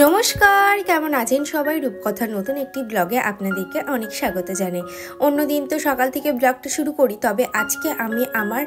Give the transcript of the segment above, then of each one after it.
নমস্কার, কেমন আছেন সবাই? রূপকথার নতুন একটি ব্লগে আপনাদেরকে অনেক স্বাগত জানাই। অন্যদিন তো সকাল থেকে ব্লগটা শুরু করি, তবে আজকে আমি আমার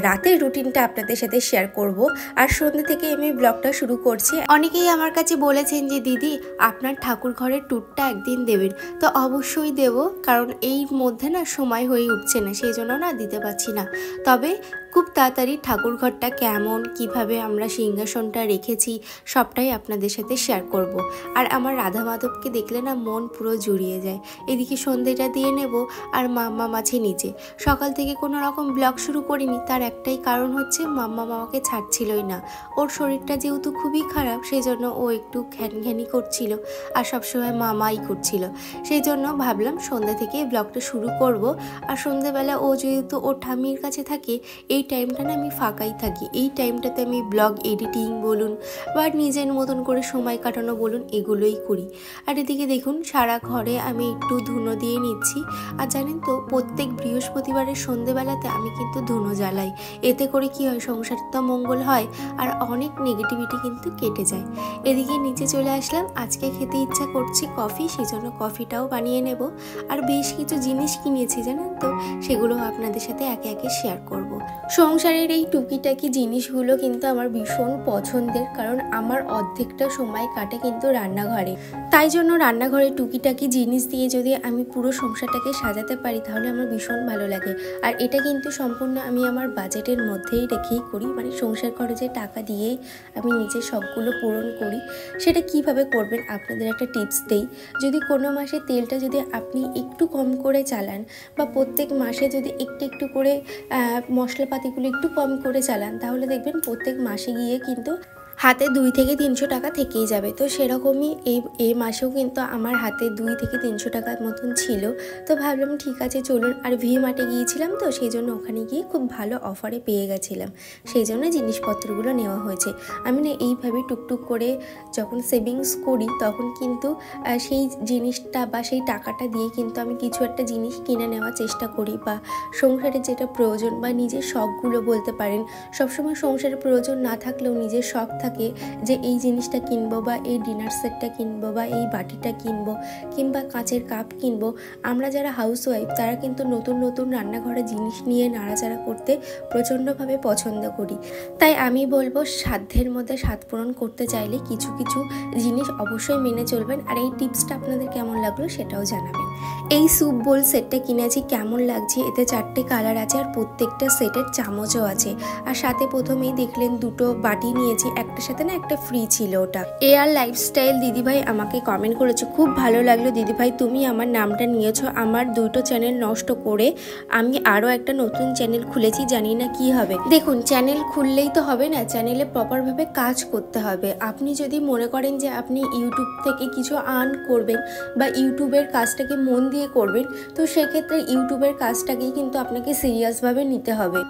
রাতের রুটিনটা আপনাদের সাথে শেয়ার করব। আর সন্ধ্যে থেকে আমি ব্লগটা শুরু করছি। অনেকেই আমার কাছে বলেছেন যে দিদি আপনার ঠাকুর ঘরের ট্যুরটা একদিন দেবেন, তো অবশ্যই দেব, কারণ এই মধ্যে না সময় হয়ে উঠছে না, সেই জন্য না দিতে পারছি না। তবে খুব তাড়াতাড়ি ঠাকুর ঘরটা কেমন, কিভাবে আমরা সিংহাসনটা রেখেছি সবটাই আপনাদের সাথে শেয়ার করব। আর আমার রাধা মাধবকে দেখলে না মন পুরো জুড়িয়ে যায়। এদিকে সন্ধ্যেটা দিয়ে নেব আর মাম্মা মাছে নিচে। সকাল থেকে কোনো রকম ব্লগ শুরু করিনি, তার একটাই কারণ হচ্ছে মাম্মা মামাকে ছাড়ছিলই না। ওর শরীরটা যেহেতু খুবই খারাপ, সেই জন্য ও একটু ঘ্যানঘ্যানি করছিল আর সবসময় মামাই করছিল। সেই জন্য ভাবলাম সন্ধ্যা থেকে ব্লগটা শুরু করব। আর সন্ধ্যেবেলা ও যেহেতু ওর ঠাম্মির কাছে থাকে, এই টাইমটা না আমি ফাঁকাই থাকি। এই টাইমটাতে আমি ব্লগ এডিটিং বলুন বা নিজের মতন করে সময় কাটানো বলুন, এগুলোই করি। আর এদিকে দেখুন সারা ঘরে আমি একটু ধুনো দিয়ে নিচ্ছি। আর জানেন তো, প্রত্যেক বৃহস্পতিবারের সন্ধ্যেবেলাতে আমি কিন্তু ধুনো জ্বালাই। এতে করে কি হয়, সংসারটা মঙ্গল হয় আর অনেক নেগেটিভিটি কিন্তু কেটে যায়। এদিকে নিচে চলে আসলাম, আজকে খেতে ইচ্ছা করছি কফি, সেই জন্য কফিটাও বানিয়ে নেব। আর বেশ কিছু জিনিস কিনেছি জানেন তো, সেগুলো আপনাদের সাথে একে একে শেয়ার করব। সংসারের এই টুকিটাকি জিনিসগুলো কিন্তু আমার ভীষণ পছন্দের, কারণ আমার অর্ধেকটা সময় কাটে কিন্তু রান্নাঘরে। তাই জন্য রান্নাঘরে টুকিটাকি জিনিস দিয়ে যদি আমি পুরো সংসারটাকে সাজাতে পারি, তাহলে আমার ভীষণ ভালো লাগে। আর এটা কিন্তু সম্পূর্ণ আমি আমার বাজেটের মধ্যেই রেখেই করি, মানে সংসার খরচে টাকা দিয়েই আমি নিজে সবগুলো পূরণ করি। সেটা কিভাবে করবেন আপনাদের একটা টিপস দেই। যদি কোনো মাসে তেলটা যদি আপনি একটু কম করে চালান, বা প্রত্যেক মাসে যদি একটু একটু করে মশলাপাতিগুলো একটু কম করে চালান, তাহলে দেখবেন প্রত্যেক মাসে গিয়ে কিন্তু হাতে 2 থেকে 300 টাকা থেকেই যাবে। তো সেরকমই এই মাসেও কিন্তু আমার হাতে 2 থেকে 300 টাকার মতন ছিল। তো ভাবলাম ঠিক আছে চলুন। আর ভি মার্টে গিয়েছিলাম, তো সেই জন্য ওখানে গিয়ে খুব ভালো অফারে পেয়ে গেছিলাম, সেই জন্য জিনিসপত্রগুলো নেওয়া হয়েছে। আমি না এইভাবে টুকটুক করে যখন সেভিংস করি, তখন কিন্তু সেই জিনিসটা বা সেই টাকাটা দিয়ে কিন্তু আমি কিছু একটা জিনিস কিনে নেওয়ার চেষ্টা করি, বা সংসারে যেটা প্রয়োজন বা নিজের শখগুলো বলতে পারেন। সবসময় সংসারের প্রয়োজন না থাকলেও নিজের শখ থাকে যে এই জিনিসটা কিনবো, বা এই ডিনার সেটটা কিনবো, বা এই বাটিটা কিনবো, কিংবা কাঁচের কাপ কিনবো। আমরা যারা হাউসওয়াইফ, তারা কিন্তু নতুন নতুন রান্নাঘরে জিনিস নিয়ে নাড়াচাড়া করতে প্রচণ্ডভাবে পছন্দ করি। তাই আমি বলবো, সাধ্যের মধ্যে স্বাদ পূরণ করতে চাইলে কিছু কিছু জিনিস অবশ্যই মেনে চলবেন। আর এই টিপসটা আপনাদের কেমন লাগলো সেটাও জানাবেন। এই স্যুপ বোল সেটটা কিনেছি, কেমন লাগছে। এতে 4টে কালার আছে আর প্রত্যেকটা সেটের চামচও আছে। আর সাথে প্রথমেই দেখলেন 2টো বাটি নিয়েছি, একটার সাথে না একটা ফ্রি ছিল। ওটা এআর লাইফস্টাইল দিদিভাই আমাকে কমেন্ট করেছে, খুব ভালো লাগলো দিদিভাই, তুমি আমার নামটা নিয়েছো। আমার 2টো চ্যানেল নষ্ট করে আমি আরও একটা নতুন চ্যানেল খুলেছি, জানি না কি হবে। দেখুন, চ্যানেল খুললেই তো হবে না, চ্যানেলে প্রপারভাবে কাজ করতে হবে। আপনি যদি মনে করেন যে আপনি ইউটিউব থেকে কিছু আর্ন করবেন বা ইউটিউবের কাজটাকে মন দিয়ে করবেন, তো সেক্ষেত্রে ইউটিউবের কাজটাকেই কিন্তু আপনাকে সিরিয়াসভাবে নিতে হবে।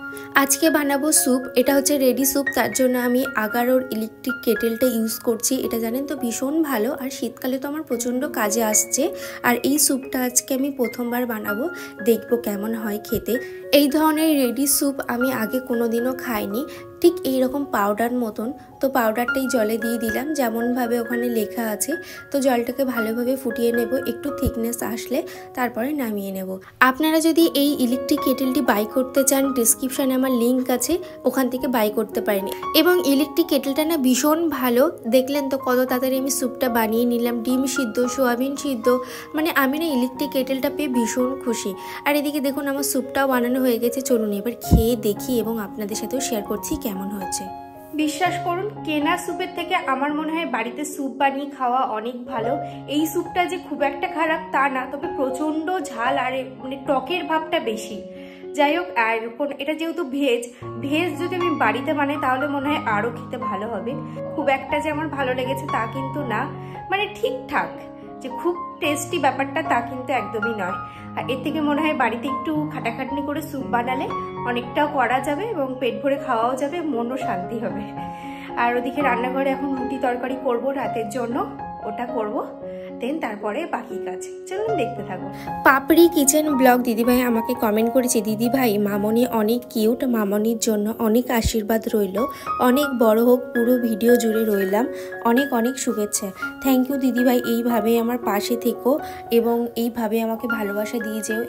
আজকে বানাবো স্যুপ, এটা হচ্ছে রেডি স্যুপ। তার জন্য আমি আগারোর ইলেকট্রিক কেটেলটা ইউজ করছি। এটা জানেন তো ভীষণ ভালো, আর শীতকালে তো আমার প্রচণ্ড কাজে আসছে। আর এই স্যুপটা আজকে আমি প্রথমবার বানাবো, দেখবো কেমন হয় খেতে। এই ধরনের রেডি স্যুপ আমি আগে কোনোদিনও খাইনি, ঠিক এইরকম পাউডার মতন। তো পাউডারটাই জলে দিয়ে দিলাম, যেমনভাবে ওখানে লেখা আছে। তো জলটাকে ভালোভাবে ফুটিয়ে নেব, একটু থিকনেস আসলে তারপরে নামিয়ে নেব। আপনারা যদি এই ইলেকট্রিক কেটেলটি বাই করতে চান, ডিসক্রিপশানে আমার লিঙ্ক আছে, ওখান থেকে বাই করতে পারেন। এবং ইলেকট্রিক কেটেলটা না ভীষণ ভালো। দেখলেন তো কত তাড়াতাড়ি আমি স্যুপটা বানিয়ে নিলাম, ডিম সিদ্ধ, সোয়াবিন সিদ্ধ, মানে আমি না ইলেকট্রিক কেটেলটা পেয়ে ভীষণ খুশি। আর এদিকে দেখুন আমার স্যুপটাও বানানো হয়ে গেছে। চলুন এবার খেয়ে দেখি এবং আপনাদের সাথেও শেয়ার করছি কেমন হয়েছে। বিশ্বাস করুন, কেনা স্যুপের থেকে আমার মনে হয় বাড়িতে স্যুপ বানিয়ে খাওয়া অনেক ভালো। এই স্যুপটা যে খুব একটা খারাপ তা না, তবে প্রচণ্ড ঝাল আর মানে টকের ভাবটা বেশি। যাই হোক, আর এটা যেহেতু ভেজ যদি আমি বাড়িতে বানাই, তাহলে মনে হয় আরও খেতে ভালো হবে। খুব একটা যে আমার ভালো লেগেছে তা কিন্তু না, মানে ঠিকঠাক, যে খুব টেস্টি ব্যাপারটা তা কিন্তু একদমই নয়। আর এর থেকে মনে হয় বাড়িতে একটু খাটাখাটনি করে স্যুপ বানালে অনেকটাও করা যাবে এবং পেট ভরে খাওয়াও যাবে, মনও শান্তি হবে। আর ওদিকে রান্নাঘরে এখন রুটি তরকারি করব রাতের জন্য, ওটা করব। দেন তারপরে বাকি কাজ। চলুন দেখতে থাকুন। পাপড়ি কিচেন ব্লগ দিদিভাই আমাকে কমেন্ট করেছে, দিদিভাই মামনি অনেক কিউট, মামনির জন্য অনেক আশীর্বাদ রইল, অনেক বড় হোক, পুরো ভিডিও জুড়ে রইলাম, অনেক অনেক শুভেচ্ছা। থ্যাংক ইউ দিদিভাই, এইভাবে আমার পাশে থেকো এবং এইভাবে আমাকে ভালোবাসা দিয়ে যেও।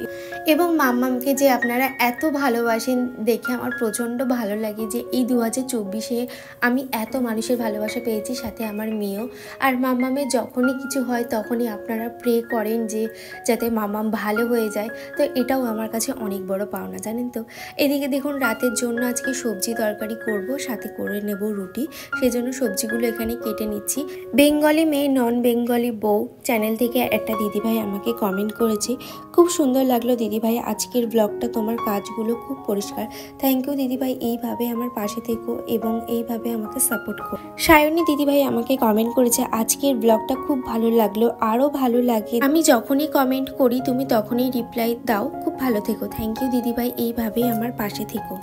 এবং মাম্মামকে যে আপনারা এত ভালোবাসেন দেখে আমার প্রচণ্ড ভালো লাগে যে এই 2024-এ আমি এত মানুষের ভালোবাসা পেয়েছি, সাথে আমার মেয়েও। আর মাম্মামের যখনই কিছু হয় তখনই আপনারা প্রে করেন যে যাতে মাম্মাম ভালো হয়ে যায়, তো এটাও আমার কাছে অনেক বড় পাওনা, জানেন তো। এদিকে দেখুন রাতের জন্য আজকে সবজি তরকারি করব, সাথে করে নেব রুটি, সেজন্য সবজিগুলো এখানে কেটে নিচ্ছি। বেঙ্গলি মেয়ে নন বেঙ্গলি বউ চ্যানেল থেকে একটা দিদিভাই আমাকে কমেন্ট করেছে, খুব সুন্দর লাগলো দিদিভাই আজকের ব্লগটা, তোমার কাজগুলো খুব পরিষ্কার। থ্যাংক ইউ দিদিভাই, এইভাবে আমার পাশে থেকো এবং এইভাবে আমাকে সাপোর্ট করো। সায়নী দিদিভাই আমাকে কমেন্ট করেছে, আজকের ব্লগটা খুব ভালো লাগলো, আরও ভালো লাগে, আমি যখনই কমেন্ট করি তুমি তখনই রিপ্লাই দাও, খুব ভালো থেকো। থ্যাংক ইউ দিদিভাই, এইভাবেই আমার পাশে থেকো।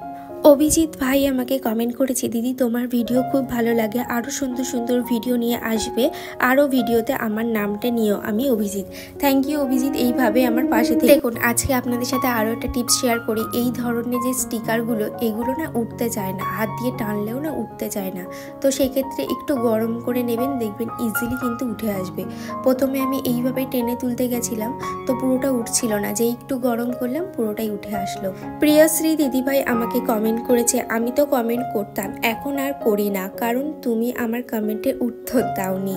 অভিজিৎ ভাই আমাকে কমেন্ট করেছে, দিদি তোমার ভিডিও খুব ভালো লাগে, আরও সুন্দর সুন্দর ভিডিও নিয়ে আসবে, আরও ভিডিওতে আমার নামটা নিও, আমি অভিজিৎ। থ্যাংক ইউ অভিজিৎ, এইভাবে আমার পাশে থেকে। দেখুন আজকে আপনাদের সাথে আরও একটা টিপস শেয়ার করি। এই ধরনের যে স্টিকারগুলো, এগুলো না উঠতে চায় না, হাত দিয়ে টানলেও না উঠতে চায় না, তো সেই ক্ষেত্রে একটু গরম করে নেবেন, দেখবেন ইজিলি কিন্তু উঠে আসবে। প্রথমে আমি এইভাবে টেনে তুলতে গেছিলাম, তো পুরোটা উঠছিল না, যে একটু গরম করলাম পুরোটাই উঠে আসলো। প্রিয়শ্রী দিদিভাই আমাকে কমেন্ট করেছে, আমি তো কমেন্ট করতাম, এখন আর করি না, কারণ তুমি আমার কমেন্টের উত্তর দাওনি।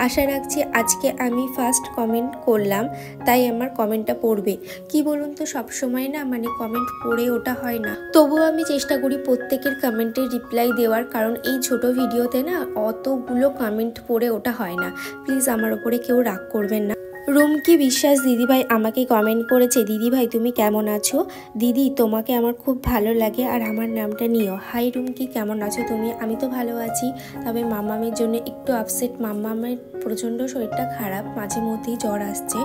আশা রাখছি আজকে আমি ফার্স্ট কমেন্ট করলাম, তাই আমার কমেন্টটা পড়বে। কি বলুন তো, সবসময় না মানে কমেন্ট পড়ে ওটা হয় না, তবুও আমি চেষ্টা করি প্রত্যেকের কমেন্টের রিপ্লাই দেওয়ার, কারণ এই ছোট ভিডিওতে না অতগুলো কমেন্ট পড়ে ওটা হয় না। প্লিজ আমার ওপরে কেউ রাগ করবেন না। রুমকি বিশ্বাস দিদিভাই আমাকে কমেন্ট করেছে, দিদিভাই তুমি কেমন আছো, দিদি তোমাকে আমার খুব ভালো লাগে আর আমার নামটা নিও। হাই রুমকি, কেমন আছো তুমি? আমি তো ভালো আছি, তবে মাম্মামের জন্য একটু আপসেট, মাম্মামের প্রচণ্ড শরীরটা খারাপ, মাঝে মধ্যেই জ্বর আসছে,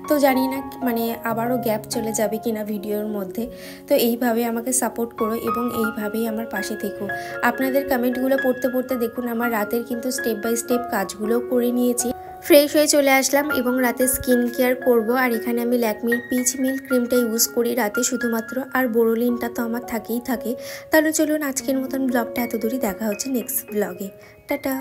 তো জানি না মানে আবারও গ্যাপ চলে যাবে কিনা ভিডিওর মধ্যে। তো এইভাবে আমাকে সাপোর্ট করো এবং এইভাবেই আমার পাশে থেকো। আপনাদের কমেন্টগুলো পড়তে পড়তে দেখুন আমার রাতের কিন্তু স্টেপ বাই স্টেপ কাজগুলো করে নিয়েছি, ফ্রেশ হয়ে চলে আসলাম এবং রাতে স্কিন কেয়ার করব। আর এখানে আমি ল্যাকমির পিচ মিল্ক ক্রিমটা ইউজ করি রাতে শুধুমাত্র, আর বোরোলিনটা তো আমার থাকেই থাকে। তাহলে চলুন আজকের মতন ব্লগটা এত দূরই, দেখা হচ্ছে নেক্সট ব্লগে। টাটা।